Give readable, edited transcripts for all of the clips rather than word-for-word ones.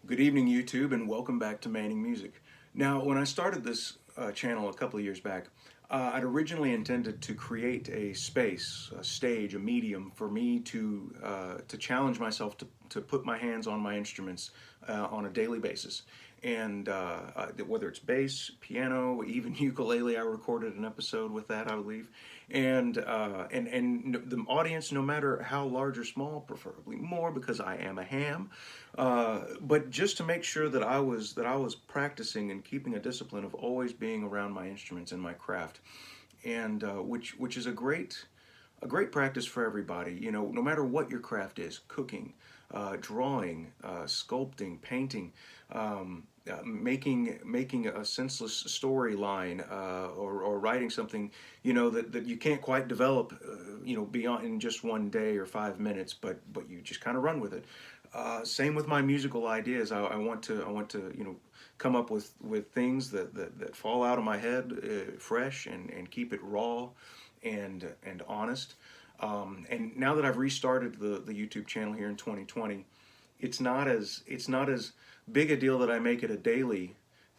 Good evening, YouTube, and welcome back to Manning Music. Now, when I started this channel a couple of years back, I'd originally intended to create a space, a stage, a medium for me to challenge myself to put my hands on my instruments on a daily basis. And whether it's bass, piano, even ukulele, I recorded an episode with that, I believe. And the audience, no matter how large or small, preferably more because I am a ham, but just to make sure that I was practicing and keeping a discipline of always being around my instruments and my craft, and which is a great practice for everybody. You know, no matter what your craft is, cooking, drawing, sculpting, painting, making a senseless storyline, or writing something, you know, that you can't quite develop, beyond in just one day or 5 minutes, but you just kind of run with it. Same with my musical ideas. I want to come up with things that fall out of my head, fresh, and keep it raw and honest. And now that I've restarted the YouTube channel here in 2020, it's not as big a deal that I make it a daily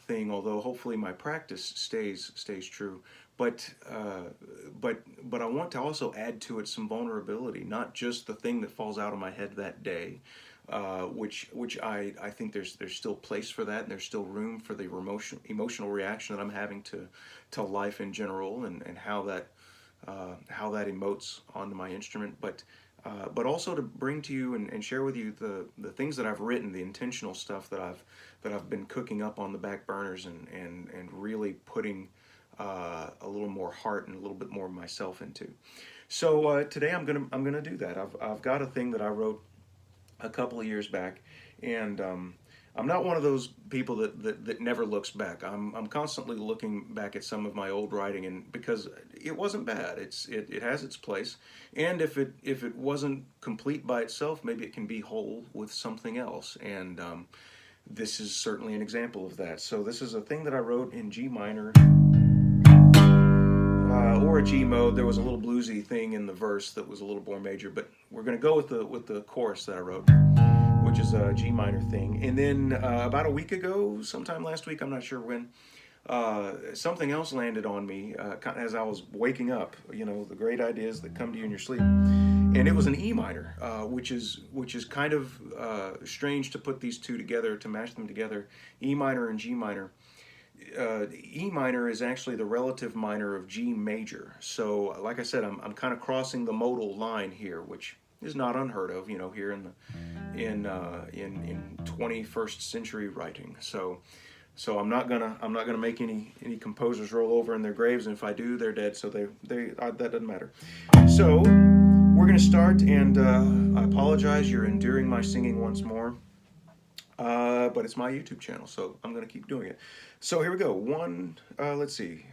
thing. Although hopefully my practice stays true. But I want to also add to it some vulnerability, not just the thing that falls out of my head that day, which I think there's still place for that, and there's still room for the emotional reaction that I'm having to life in general, and how that emotes onto my instrument, but also to bring to you and share with you the things that I've written, the intentional stuff that I've been cooking up on the back burners, and really putting a little more heart and a little bit more of myself into. So today I'm gonna do that. I've got a thing that I wrote a couple of years back, and I'm not one of those people that never looks back. I'm constantly looking back at some of my old writing, and because it wasn't bad, it has its place, and if it wasn't complete by itself, maybe it can be whole with something else, and this is certainly an example of that. So this is a thing that I wrote in G minor, or a G mode. There was a little bluesy thing in the verse that was a little more major, but we're going to go with the chorus that I wrote, which is a G minor thing. And then about a week ago, sometime last week, I'm not sure when, something else landed on me as I was waking up. You know, the great ideas that come to you in your sleep. And it was an E minor, which is kind of strange to put these two together, to mash them together, E minor and G minor. E minor is actually the relative minor of G major. So, like I said, I'm kind of crossing the modal line here, which is not unheard of, here in 21st century writing. So I'm not gonna make any composers roll over in their graves, and if I do, they're dead. So that doesn't matter. So we're gonna start, and I apologize. You're enduring my singing once more. But it's my YouTube channel, so I'm going to keep doing it. So here we go. Let's see.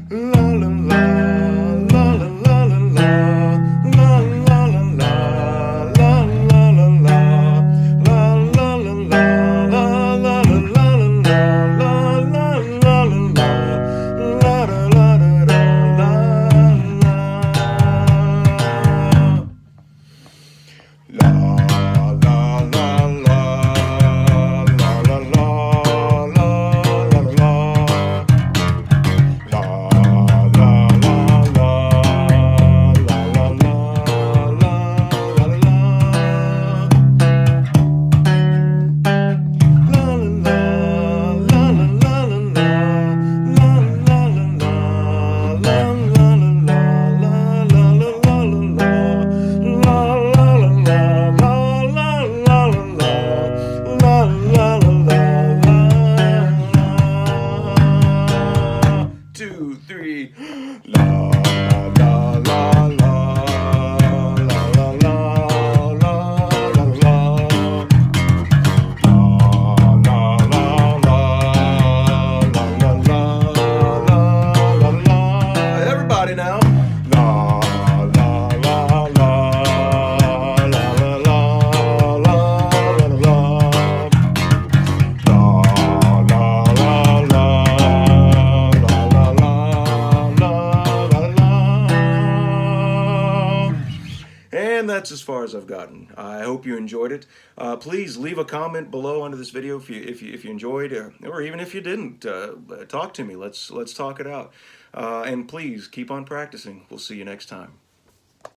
La la la, la la la la la, la la la la, la la la la, la la la la, la la la la la la la. I've gotten. I hope you enjoyed it. Please leave a comment below under this video if you enjoyed, or even if you didn't. Talk to me. Let's talk it out. And please keep on practicing. We'll see you next time.